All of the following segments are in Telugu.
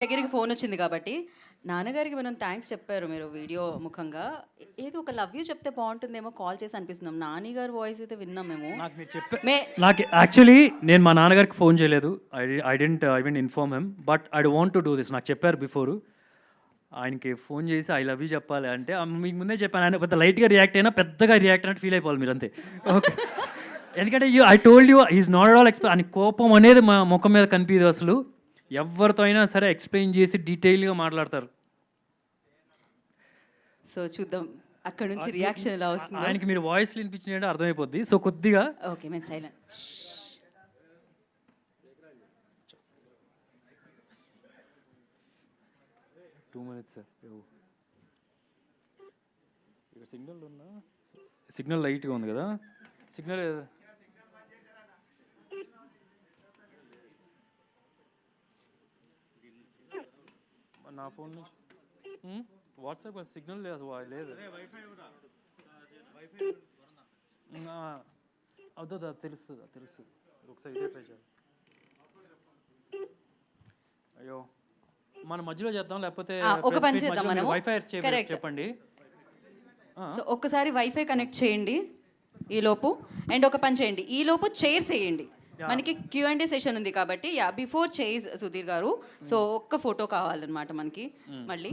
దగ్గరికి ఫోన్ వచ్చింది కాబట్టి నాన్నగారికి మనం థ్యాంక్స్ చెప్పారు మీరు వీడియో ముఖంగా. ఏదో ఒక లవ్ యూ చెప్తే బాగుంటుందేమో కాల్ చేసి అనిపిస్తున్నాం. నాని గారి వాయిస్ అయితే విన్నాం మేము. నాకు మీరు చెప్పే మే నాకు యాక్చువల్లీ నేను మా నాన్నగారికి ఫోన్ చేయలేదు. I didn't inform him, but I want to do this. నాకు చెప్పారు బిఫోరు. ఆయనకి ఫోన్ చేసి ఐ లవ్ యూ చెప్పాలి అంటే మీకు ముందే చెప్పాను. ఆయన పెద్ద లైట్గా రియాక్ట్ అయినా పెద్దగా రియాక్ట్ అయినట్టు ఫీల్ అయిపోవాలి మీరు అంతే. ఓకే, ఎందుకంటే I told you is not all explain. అని కోపం అనేది మా ముఖం మీద కనిపించదు అసలు. ఎవరితో అయినా సరే ఎక్స్ప్లెయిన్ చేసి డీటెయిల్గా మాట్లాడతారు. సో చూద్దాం అక్కడ నుంచి రియాక్షన్ ఎలా వస్తుందో. ఆయనకి మీరు వాయిస్లు వినిపించినట్టు అర్థమైపోద్ది. సో కొద్దిగా ఓకే, మేము సైలెంట్. 2 minutes sir. ఇక్కడ సిగ్నల్ ఉన్నా, సిగ్నల్ లైట్గా ఉంది కదా. సిగ్నల్ నా ఫోన్ వాట్సాప్ సిగ్నల్ లేదు. అదో తెలుస్తుంది ఒకసారి ఇదే ట్రై చేయాలి. అయ్యో, మన మధ్యలో చేద్దాం లేకపోతే ఒక పని చేద్దాం మనం. వైఫై చెప్పండి. సో ఒక్కసారి వైఫై కనెక్ట్ చేయండి ఈ లోపు. అండ్ ఒక పని చేయండి, ఈ లోపు చైర్స్ వేయండి. మనకి Q&A సెషన్ ఉంది కాబట్టి బిఫోర్ చైర్స్ సుధీర్ గారు. సో ఒక్క ఫోటో కావాలన్నమాట మనకి. మళ్ళీ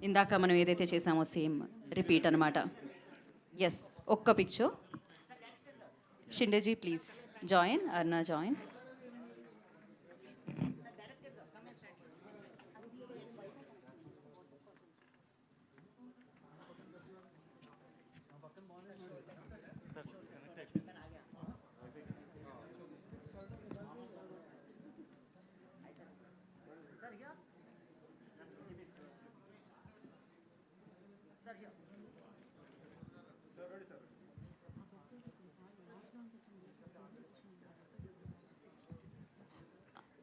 ఇందాక మనం ఏదైతే చేసామో సేమ్ రిపీట్ అనమాట. ఎస్, ఒక్క picture. Shindeji please join. Arna join.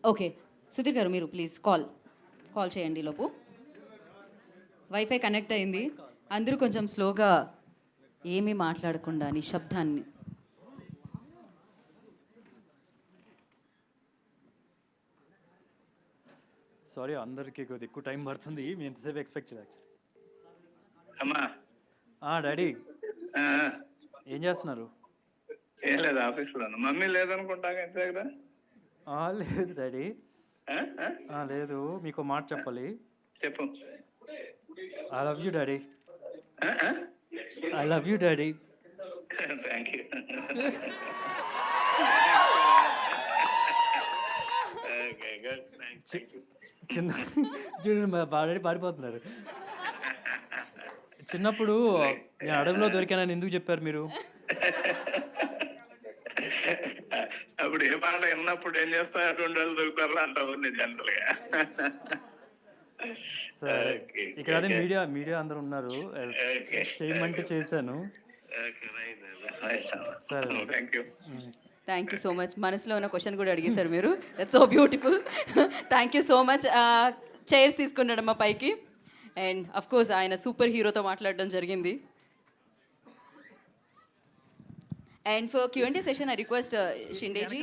Okay Sudheer garu మీరు ప్లీజ్ కాల్ చేయండి లోపు. వైఫై కనెక్ట్ అయింది. అందరూ కొంచెం స్లోగా, ఏమీ మాట్లాడకుండా నిశ్శబ్దాన్ని. సారీ, అందరికీ కొద్దిగా ఎక్కువ టైం పడుతుంది. మీ ఎంతసేపు ఎక్స్పెక్ట్ చేయాలి. అమ్మా డాడీ ఏం చేస్తున్నారు? ఏం లేదు, ఆఫీస్లో. మమ్మీ లేదనుకుంటా ఇంటి దగ్గర. లేదు డాడీ, లేదు. మీకు మాట చెప్పాలి. చెప్పు. I love you daddy. I love you daddy. Thank you. చిన్న చూడండి, డాడీ పారిపోతున్నారు. చిన్నప్పుడు నేను అడవిలో దొరికానని ఎందుకు చెప్పారు మీరు? అప్పుడు ఏ మాట విన్నప్పుడు ఏం చేస్తారు, 2 రోజులు దొరుకుతారు అంటావు జనరల్ గా. సరే, ఇక్కడ అదే మీడియా అందరూ ఉన్నారు, చేయమంటే చేశాను. సరే, థ్యాంక్ యూ సో మచ్. మనసులో ఉన్న క్వశ్చన్ కూడా అడిగేశారు మీరు. That's so beautiful. Thank you so much. Chairs తీసుకున్నాడు మా పైకి. అండ్ అఫ్ కోర్స్ ఆయన సూపర్ హీరోతో మాట్లాడడం జరిగింది. And for Q&A session I request షిండేజీ.